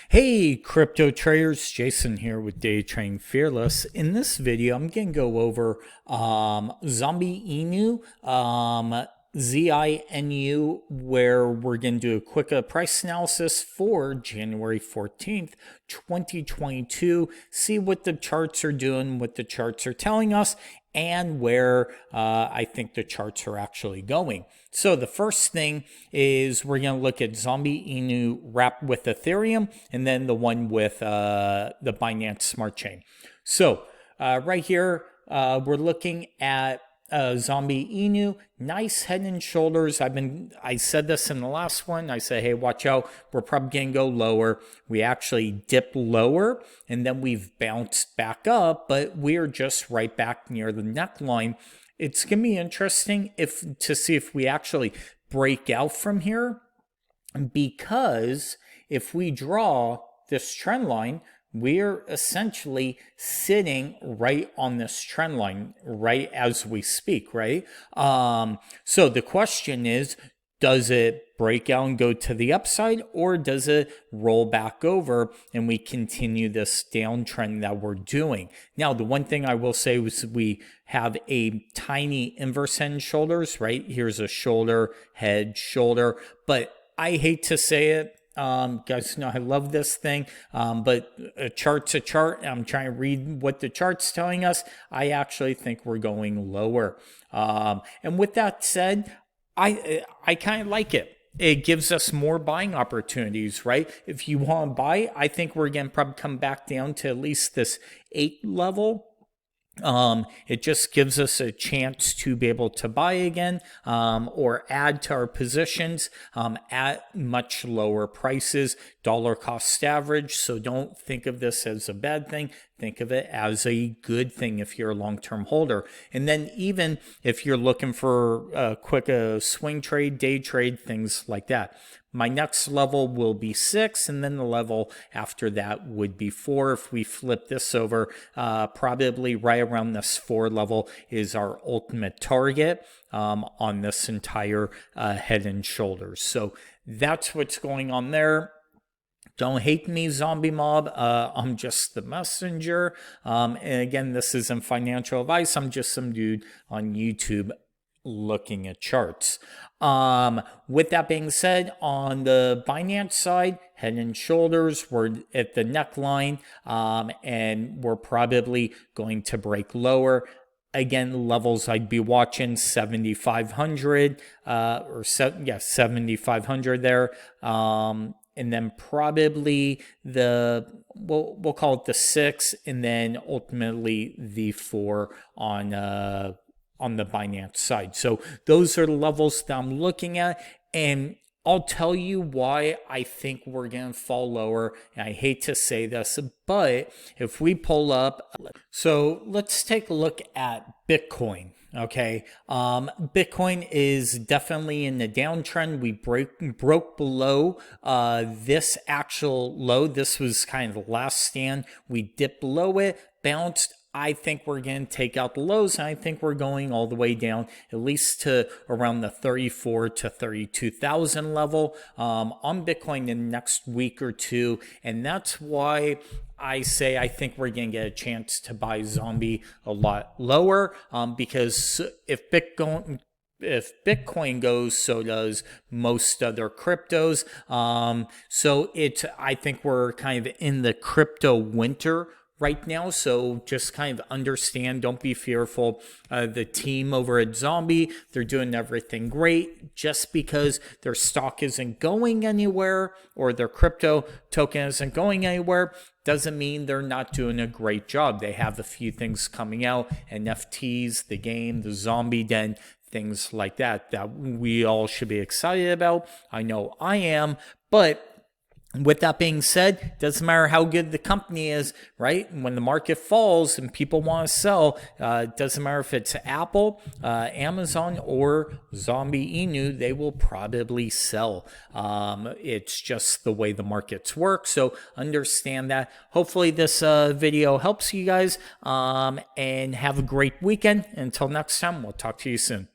Hey crypto traders, Jason here with Day Trading Fearless. In this video, I'm going to go over Zombie Inu ZINU, where we're going to do a quick price analysis for January 14th, 2022, see what the charts are doing, what the charts are telling us, and where I think the charts are actually going. So the first thing is we're going to look at Zombie Inu wrapped with Ethereum, and then the one with the Binance Smart Chain. So right here, we're looking at Zombie Inu, nice head and shoulders. I said this in the last one. I said, hey, watch out. We're probably going to go lower. We actually dipped lower and then we've bounced back up, but we're just right back near the neckline. It's going to be interesting to see if we actually break out from here, because if we draw this trend line, we're essentially sitting right on this trend line right as we speak, right? So the question is, does it break out and go to the upside, or does it roll back over and we continue this downtrend that we're doing? Now, the one thing I will say is we have a tiny inverse head and shoulders, right? Here's a shoulder, head, shoulder, but I hate to say it. Guys know I love this thing, but a chart's a chart. I'm trying to read what the chart's telling us. I actually think we're going lower. And with that said, I kind of like it. It gives us more buying opportunities, right? If you want to buy, I think we're going to probably come back down to at least this 8 level. It just gives us a chance to be able to buy again, or add to our positions, at much lower prices, dollar cost average. So don't think of this as a bad thing. Think of it as a good thing if you're a long-term holder. And then even if you're looking for a quick swing trade, day trade, things like that. My next level will be 6, and then the level after that would be 4. If we flip this over, probably right around this 4 level is our ultimate target on this entire head and shoulders. So that's what's going on there. Don't hate me, zombie mob. I'm just the messenger. And again, this isn't financial advice. I'm just some dude on YouTube looking at charts. With that being said, on the Binance side, head and shoulders, we're at the neckline, and we're probably going to break lower. Again, levels I'd be watching 7,500, 7,500 there. And then probably we'll call it the 6, and then ultimately the 4 on the Binance side. So those are the levels that I'm looking at, and I'll tell you why I think we're going to fall lower. And I hate to say this, but if we pull up, so let's take a look at Bitcoin. Okay, Bitcoin is definitely in the downtrend. We broke below this actual low. This was kind of the last stand. We dipped below it, bounced. I think we're going to take out the lows, and I think we're going all the way down at least to around the 34 to 32,000 level on Bitcoin in the next week or two. And that's why I say I think we're going to get a chance to buy Zombie a lot lower, because if Bitcoin goes, so does most other cryptos. So I think we're kind of in the crypto winter right now. So just kind of understand, don't be fearful. The team over at Zombie, they're doing everything great. Just because their stock isn't going anywhere or their crypto token isn't going anywhere doesn't mean they're not doing a great job. They have a few things coming out, NFTs, the game, the Zombie Den, things like that we all should be excited about. I know I am, but with that being said, doesn't matter how good the company is, right? When the market falls and people want to sell, doesn't matter if it's Apple, Amazon, or Zombie Inu, they will probably sell. It's just the way the markets work. So understand that. Hopefully this video helps you guys, and have a great weekend. Until next time, we'll talk to you soon.